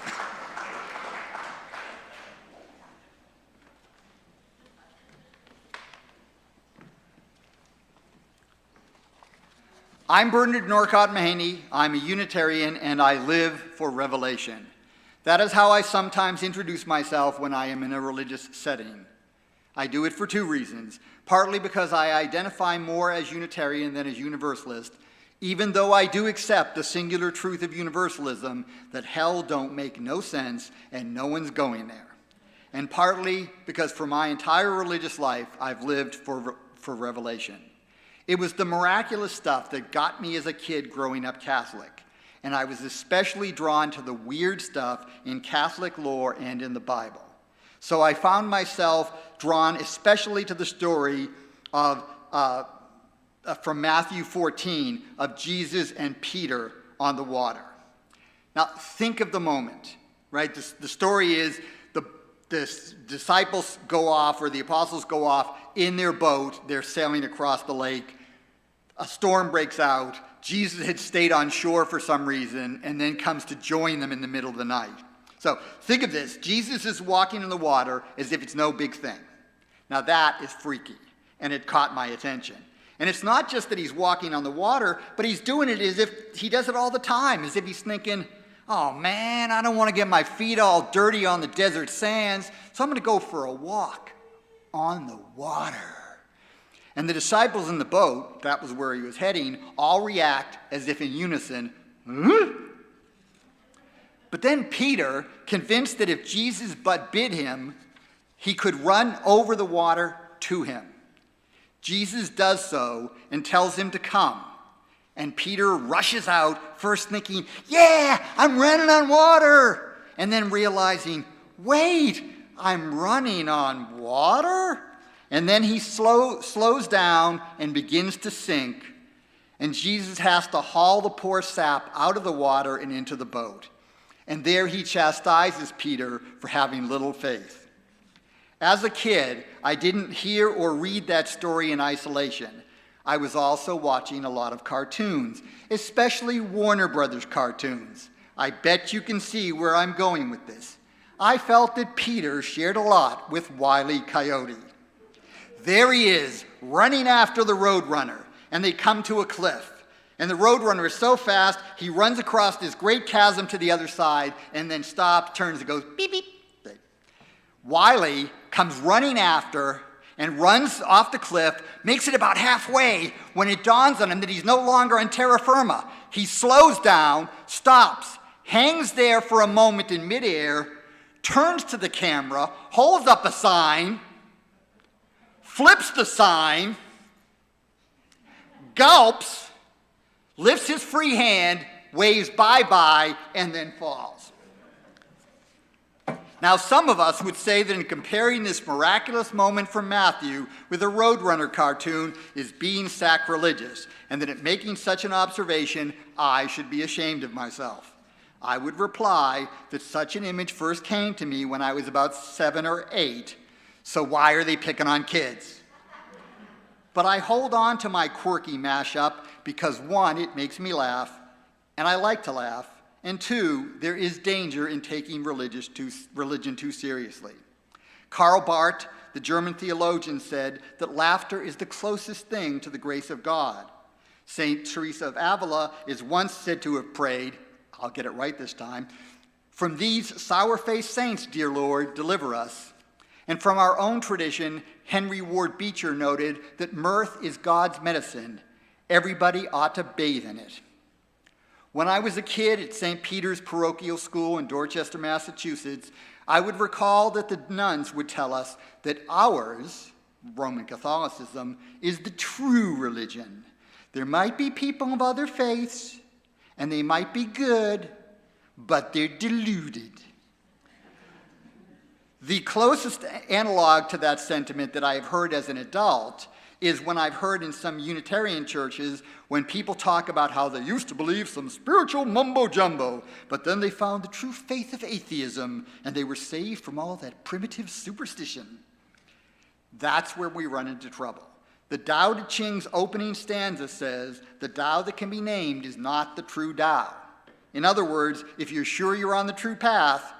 [SPEAKER 5] I'm Bernard Norcott-Mahany. I'm a Unitarian, and I live for revelation. That is how I sometimes introduce myself when I am in a religious setting. I do it for two reasons. Partly because I identify more as Unitarian than as Universalist, even though I do accept the singular truth of Universalism that hell don't make no sense and no one's going there. And partly because for my entire religious life, I've lived for revelation. It was the miraculous stuff that got me as a kid growing up Catholic. And I was especially drawn to the weird stuff in Catholic lore and in the Bible. So I found myself drawn especially to the story of, from Matthew 14, of Jesus and Peter on the water. Now, think of the moment, right? The story is the disciples go off, or the apostles go off in their boat. They're sailing across the lake. A storm breaks out. Jesus had stayed on shore for some reason and then comes to join them in the middle of the night. So think of this. Jesus is walking in the water as if it's no big thing. Now that is freaky, and it caught my attention. And it's not just that he's walking on the water, but he's doing it as if he does it all the time, as if he's thinking, "Oh man, I don't want to get my feet all dirty on the desert sands, so I'm going to go for a walk on the water." And the disciples in the boat, that was where he was heading, all react as if in unison, "Huh?" But then Peter, convinced that if Jesus but bid him, he could run over the water to him. Jesus does so and tells him to come. And Peter rushes out, first thinking, "Yeah, I'm running on water." And then realizing, "Wait, I'm running on water?" And then he slows down and begins to sink. And Jesus has to haul the poor sap out of the water and into the boat. And there he chastises Peter for having little faith. As a kid, I didn't hear or read that story in isolation. I was also watching a lot of cartoons, especially Warner Brothers cartoons. I bet you can see where I'm going with this. I felt that Peter shared a lot with Wile E. Coyote. There he is, running after the Roadrunner, and they come to a cliff. And the Roadrunner is so fast, he runs across this great chasm to the other side, and then stops, turns, and goes beep, beep. Wile comes running after and runs off the cliff, makes it about halfway when it dawns on him that he's no longer on terra firma. He slows down, stops, hangs there for a moment in midair, turns to the camera, holds up a sign, flips the sign, gulps, lifts his free hand, waves bye-bye, and then falls. Now, some of us would say that in comparing this miraculous moment from Matthew with a Roadrunner cartoon is being sacrilegious, and that in making such an observation, I should be ashamed of myself. I would reply that such an image first came to me when I was about 7 or 8, so why are they picking on kids? But I hold on to my quirky mashup because 1, it makes me laugh, and I like to laugh, and 2, there is danger in taking religion too seriously. Karl Barth, the German theologian, said that laughter is the closest thing to the grace of God. St. Teresa of Avila is once said to have prayed, I'll get it right this time, "From these sour-faced saints, dear Lord, deliver us." And from our own tradition, Henry Ward Beecher noted that mirth is God's medicine. Everybody ought to bathe in it. When I was a kid at St. Peter's Parochial School in Dorchester, Massachusetts, I would recall that the nuns would tell us that ours, Roman Catholicism, is the true religion. There might be people of other faiths, and they might be good, but they're deluded. The closest analog to that sentiment that I have heard as an adult is when I've heard in some Unitarian churches when people talk about how they used to believe some spiritual mumbo-jumbo, but then they found the true faith of atheism, and they were saved from all that primitive superstition. That's where we run into trouble. The Tao Te Ching's opening stanza says, the Tao that can be named is not the true Tao. In other words, if you're sure you're on the true path,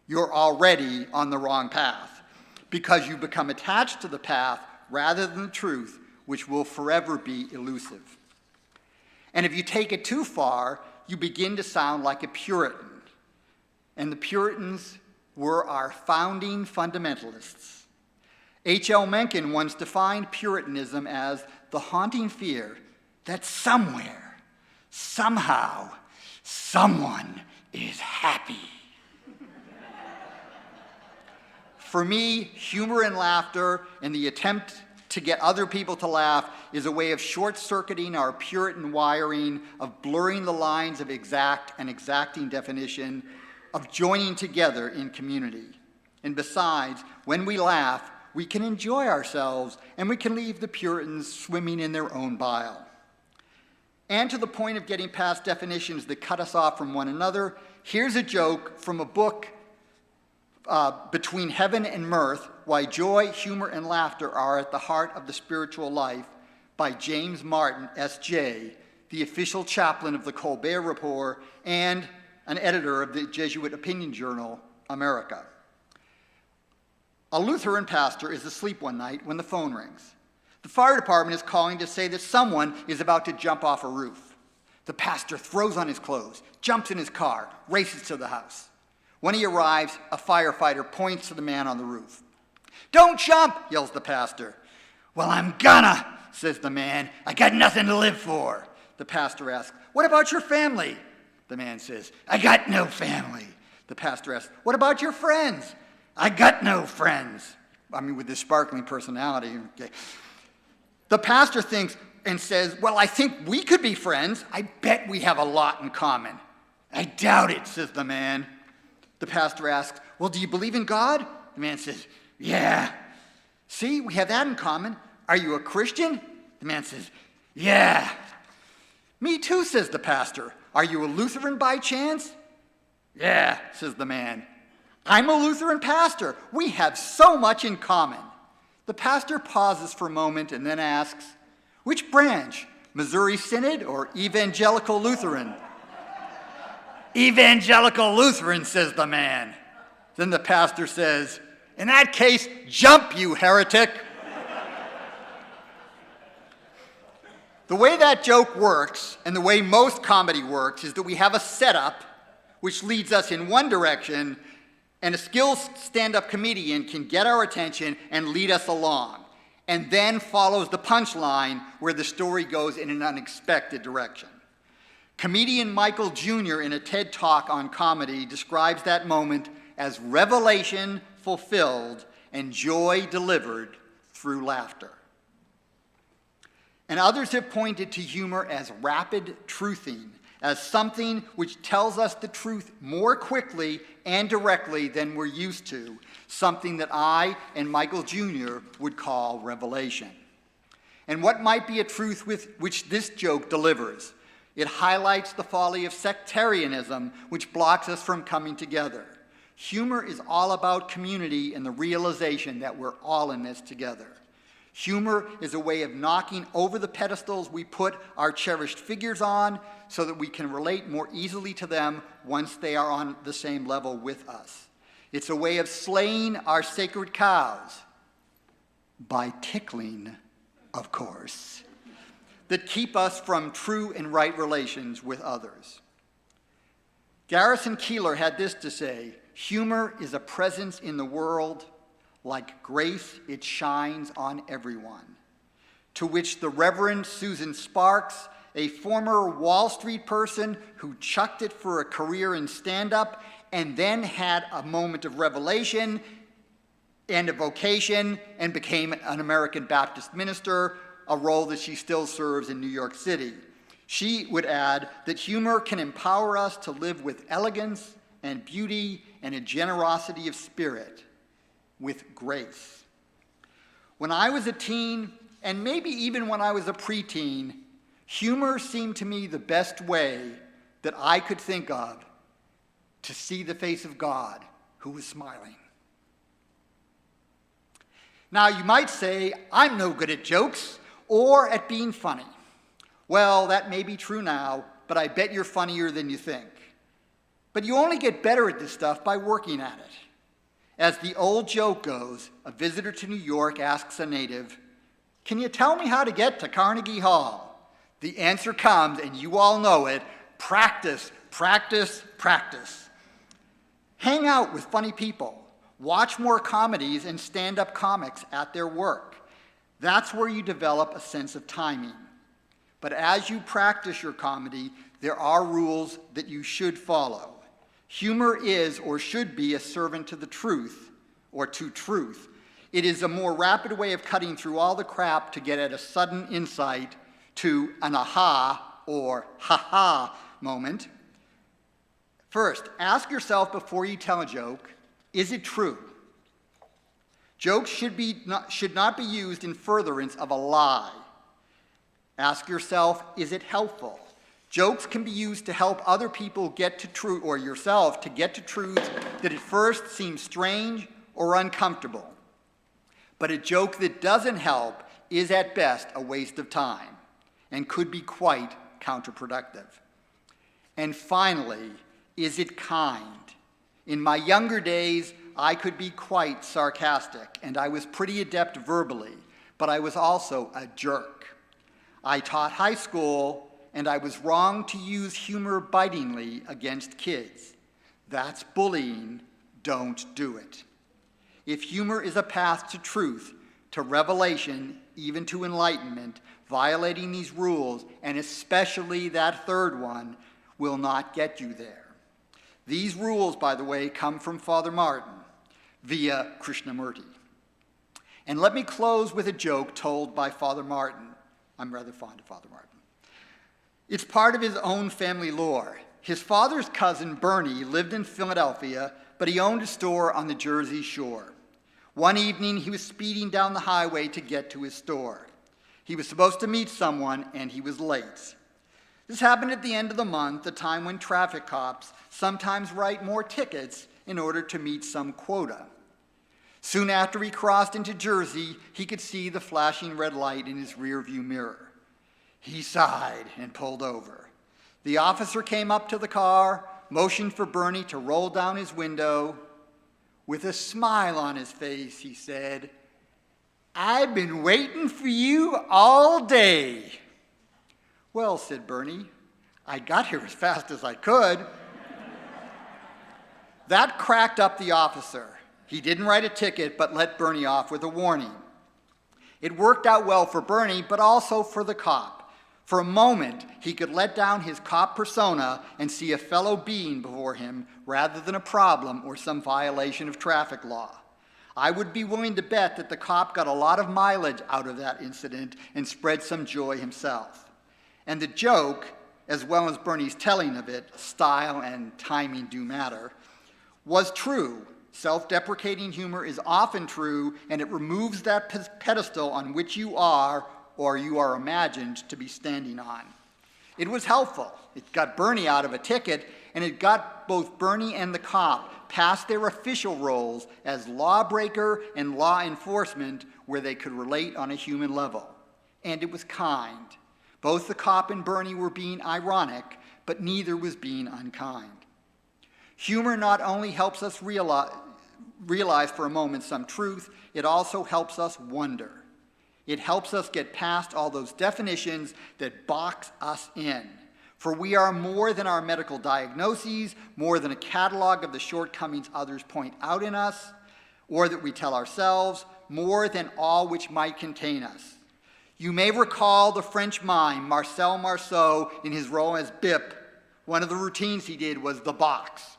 [SPEAKER 5] you're already on the wrong path, because you become attached to the path rather than the truth, which will forever be elusive. And if you take it too far, you begin to sound like a Puritan. And the Puritans were our founding fundamentalists. H.L. Mencken once defined Puritanism as the haunting fear that somewhere, somehow, someone is happy. For me, humor and laughter and the attempt to get other people to laugh is a way of short-circuiting our Puritan wiring, of blurring the lines of exact and exacting definition, of joining together in community. And besides, when we laugh, we can enjoy ourselves and we can leave the Puritans swimming in their own bile. And to the point of getting past definitions that cut us off from one another, here's a joke from a book, Between Heaven and Mirth, Why Joy, Humor, and Laughter Are at the Heart of the Spiritual Life, by James Martin, S.J., the official chaplain of the Colbert Report and an editor of the Jesuit opinion journal, America. A Lutheran pastor is asleep one night when the phone rings. The fire department is calling to say that someone is about to jump off a roof. The pastor throws on his clothes, jumps in his car, races to the house. When he arrives, a firefighter points to the man on the roof. "Don't jump," yells the pastor. "Well, I'm gonna," says the man. "I got nothing to live for." The pastor asks, "What about your family?" The man says, "I got no family." The pastor asks, "What about your friends?" "I got no friends." I mean, with this sparkling personality. Okay. The pastor thinks and says, "Well, I think we could be friends. I bet we have a lot in common." "I doubt it," says the man. The pastor asks, "Well, do you believe in God?" The man says, "Yeah." "See, we have that in common. Are you a Christian?" The man says, "Yeah." "Me too," says the pastor. "Are you a Lutheran by chance?" "Yeah," says the man. "I'm a Lutheran pastor. We have so much in common." The pastor pauses for a moment and then asks, Which branch? Missouri Synod or Evangelical Lutheran? Evangelical Lutheran, says the man. Then the pastor says, in that case, jump, you heretic. The way that joke works, and the way most comedy works, is that we have a setup which leads us in one direction, and a skilled stand-up comedian can get our attention and lead us along, and then follows the punchline where the story goes in an unexpected direction. Comedian Michael Jr. in a TED Talk on comedy describes that moment as revelation fulfilled and joy delivered through laughter. And others have pointed to humor as rapid truthing, as something which tells us the truth more quickly and directly than we're used to, something that I and Michael Jr. would call revelation. And what might be a truth which this joke delivers? It highlights the folly of sectarianism, which blocks us from coming together. Humor is all about community and the realization that we're all in this together. Humor is a way of knocking over the pedestals we put our cherished figures on so that we can relate more easily to them once they are on the same level with us. It's a way of slaying our sacred cows by tickling, of course, that keep us from true and right relations with others. Garrison Keillor had this to say, humor is a presence in the world. Like grace, it shines on everyone. To which the Reverend Susan Sparks, a former Wall Street person who chucked it for a career in stand-up and then had a moment of revelation and a vocation and became an American Baptist minister, a role that she still serves in New York City. She would add that humor can empower us to live with elegance and beauty and a generosity of spirit, with grace. When I was a teen, and maybe even when I was a preteen, humor seemed to me the best way that I could think of to see the face of God who was smiling. Now, you might say, I'm no good at jokes or at being funny. Well, that may be true now, but I bet you're funnier than you think. But you only get better at this stuff by working at it. As the old joke goes, a visitor to New York asks a native, "Can you tell me how to get to Carnegie Hall?" The answer comes, and you all know it, practice, practice, practice. Hang out with funny people. Watch more comedies and stand-up comics at their work. That's where you develop a sense of timing. But as you practice your comedy, there are rules that you should follow. Humor is or should be a servant to the truth, or to truth. It is a more rapid way of cutting through all the crap to get at a sudden insight to an aha or ha-ha moment. First, ask yourself before you tell a joke, is it true? Jokes should not be used in furtherance of a lie. Ask yourself, is it helpful? Jokes can be used to help other people get to truth, or yourself, to get to truths that at first seem strange or uncomfortable. But a joke that doesn't help is at best a waste of time and could be quite counterproductive. And finally, is it kind? In my younger days, I could be quite sarcastic, and I was pretty adept verbally, but I was also a jerk. I taught high school, and I was wrong to use humor bitingly against kids. That's bullying. Don't do it. If humor is a path to truth, to revelation, even to enlightenment, violating these rules, and especially that third one, will not get you there. These rules, by the way, come from Father Martin via Krishnamurti. And let me close with a joke told by Father Martin. I'm rather fond of Father Martin. It's part of his own family lore. His father's cousin, Bernie, lived in Philadelphia, but he owned a store on the Jersey Shore. One evening, he was speeding down the highway to get to his store. He was supposed to meet someone, and he was late. This happened at the end of the month, a time when traffic cops sometimes write more tickets in order to meet some quota. Soon after he crossed into Jersey, he could see the flashing red light in his rearview mirror. He sighed and pulled over. The officer came up to the car, motioned for Bernie to roll down his window. With a smile on his face, he said, "I've been waiting for you all day." "Well," said Bernie, "I got here as fast as I could." That cracked up the officer. He didn't write a ticket, but let Bernie off with a warning. It worked out well for Bernie, but also for the cop. For a moment, he could let down his cop persona and see a fellow being before him rather than a problem or some violation of traffic law. I would be willing to bet that the cop got a lot of mileage out of that incident and spread some joy himself. And the joke, as well as Bernie's telling of it, style and timing do matter, was true. Self-deprecating humor is often true, and it removes that pedestal on which you are or you are imagined to be standing on. It was helpful. It got Bernie out of a ticket, and it got both Bernie and the cop past their official roles as lawbreaker and law enforcement, where they could relate on a human level. And it was kind. Both the cop and Bernie were being ironic, but neither was being unkind. Humor not only helps us realize for a moment some truth, it also helps us wonder. It helps us get past all those definitions that box us in. For we are more than our medical diagnoses, more than a catalog of the shortcomings others point out in us, or that we tell ourselves, more than all which might contain us. You may recall the French mime, Marcel Marceau, in his role as Bip. One of the routines he did was the box.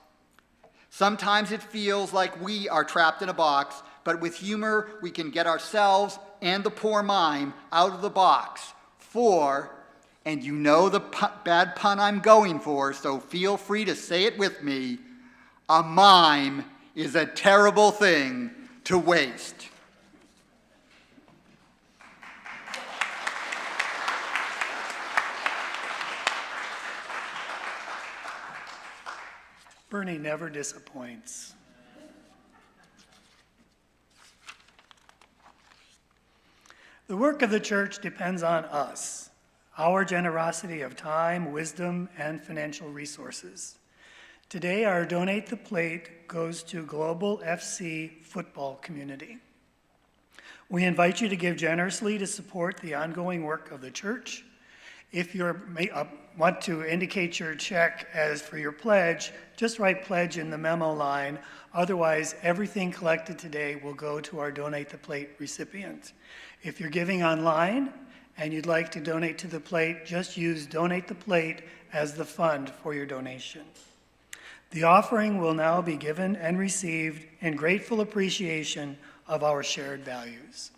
[SPEAKER 5] Sometimes it feels like we are trapped in a box, but with humor, we can get ourselves and the poor mime out of the box. For, and you know the bad pun I'm going for, so feel free to say it with me, a mime is a terrible thing to waste.
[SPEAKER 3] Bernie never disappoints. The work of the church depends on us, our generosity of time, wisdom, and financial resources. Today, our Donate the Plate goes to Global FC football community. We invite you to give generously to support the ongoing work of the church. If you want to indicate your check as for your pledge, just write pledge in the memo line. Otherwise, everything collected today will go to our Donate the Plate recipient. If you're giving online and you'd like to donate to the plate, just use Donate the Plate as the fund for your donation. The offering will now be given and received in grateful appreciation of our shared values.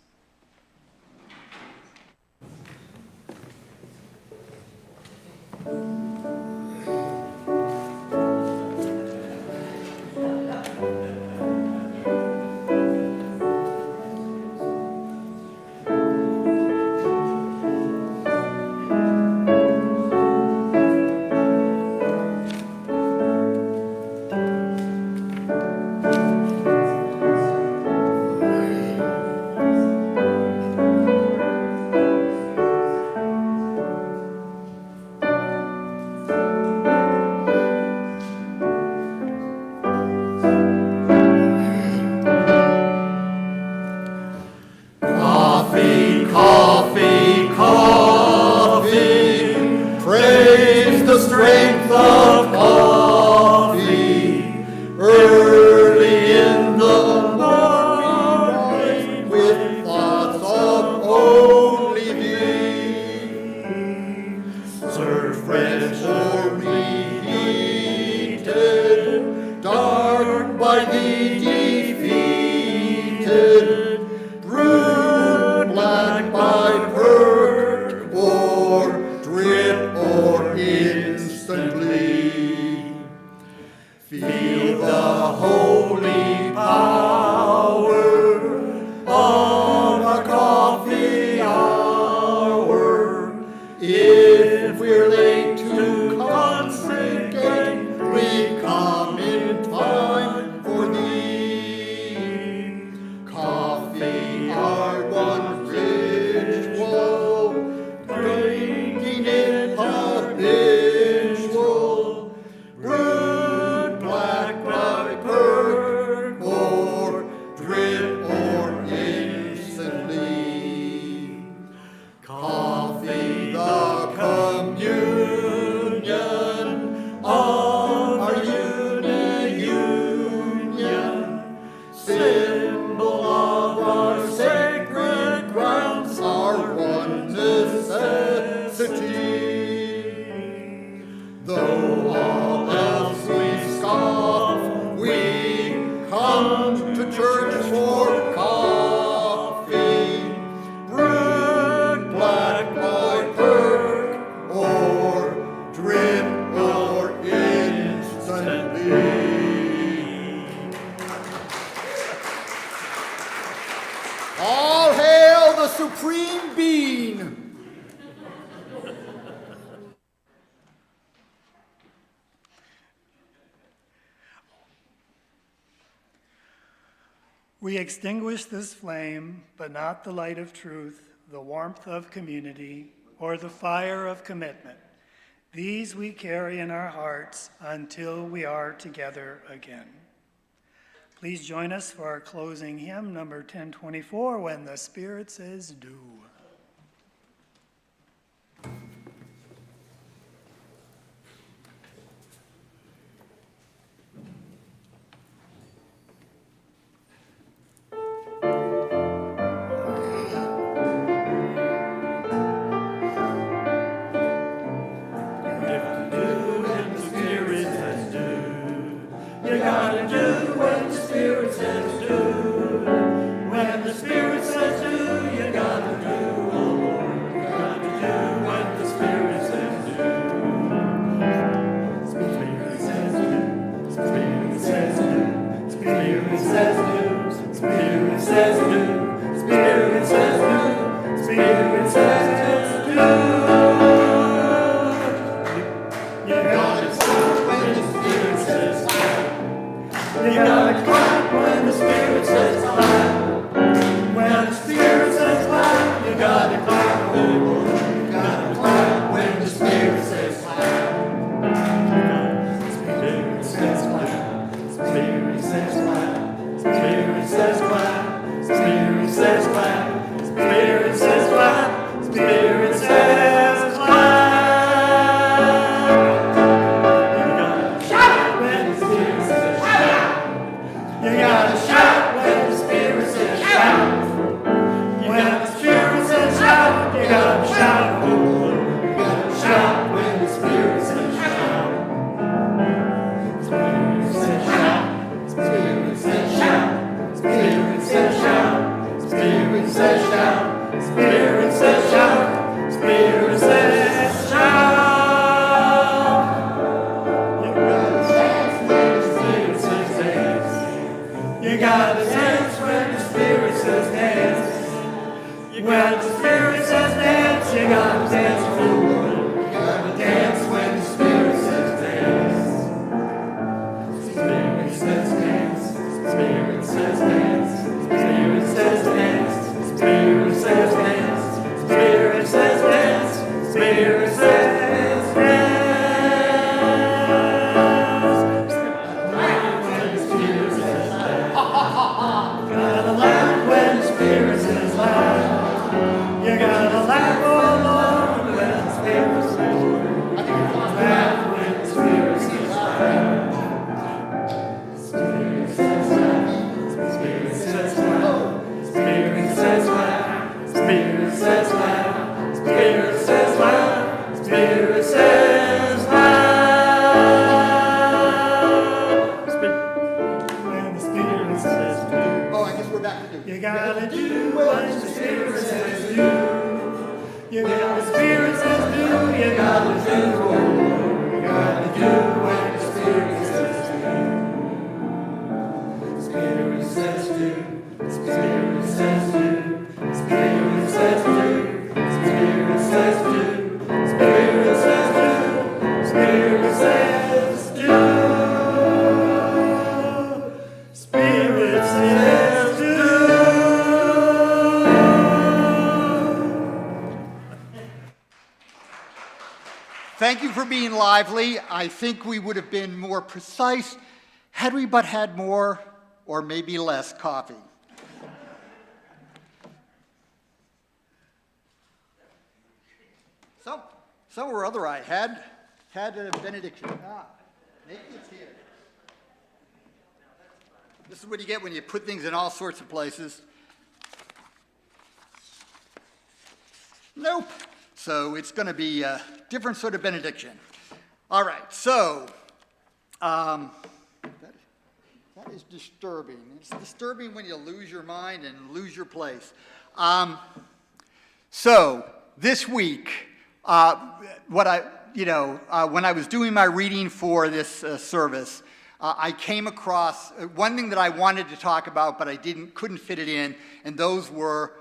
[SPEAKER 5] We come in time for thee. church for coffee. Brewed black by perk or drip or instantly. All hail the supreme being.
[SPEAKER 3] We extinguish this flame, but not the light of truth, the warmth of community, or the fire of commitment. These we carry in our hearts until we are together again. Please join us for our closing hymn, number 1024, When the Spirit Says Do.
[SPEAKER 5] Thank you for being lively. I think we would have been more precise had we but had more or maybe less coffee. Somewhere or other I had a benediction. Maybe it's here. This is what you get when you put things in all sorts of places. Nope. So it's going to be a different sort of benediction. All right, so that is disturbing. It's disturbing when you lose your mind and lose your place. So this week, when I was doing my reading for this service, I came across one thing that I wanted to talk about, but I couldn't fit it in, and those were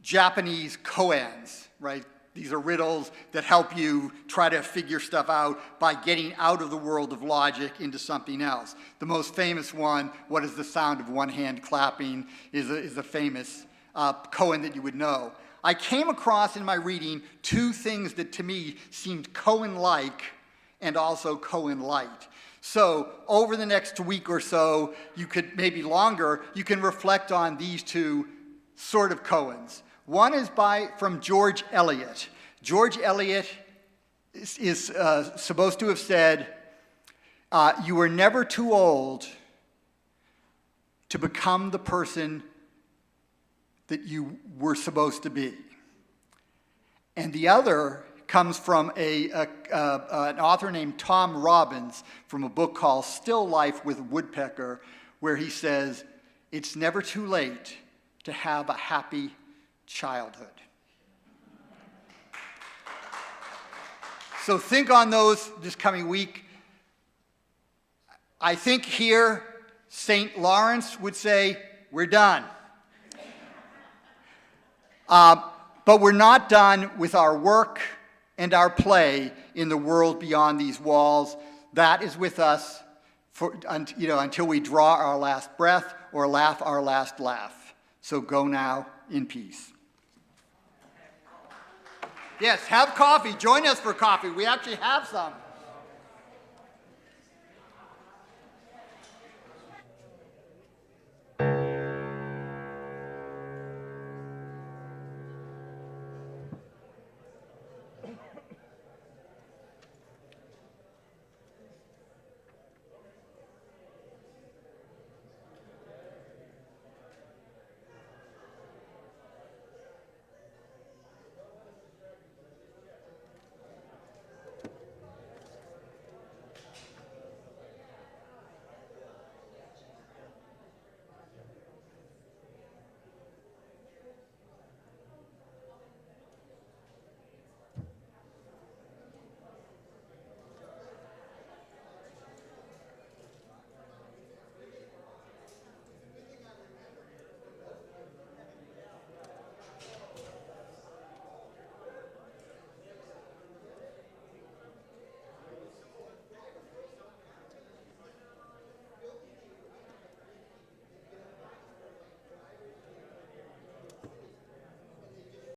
[SPEAKER 5] Japanese koans, right? These are riddles that help you try to figure stuff out by getting out of the world of logic into something else. The most famous one, what is the sound of one hand clapping, is a famous koan that you would know. I came across in my reading two things that to me seemed koan-like and also koan-light. So over the next week or so, you could, maybe longer, you can reflect on these two sort of koans. One is from George Eliot. George Eliot is supposed to have said, you are never too old to become the person that you were supposed to be. And the other comes from an author named Tom Robbins from a book called Still Life with Woodpecker, where he says, it's never too late to have a happy childhood. So think on those this coming week. I think here St. Lawrence would say, we're done. But we're not done with our work and our play in the world beyond these walls. That is with us until we draw our last breath or laugh our last laugh. So go now in peace. Yes, have coffee. Join us for coffee. We actually have some.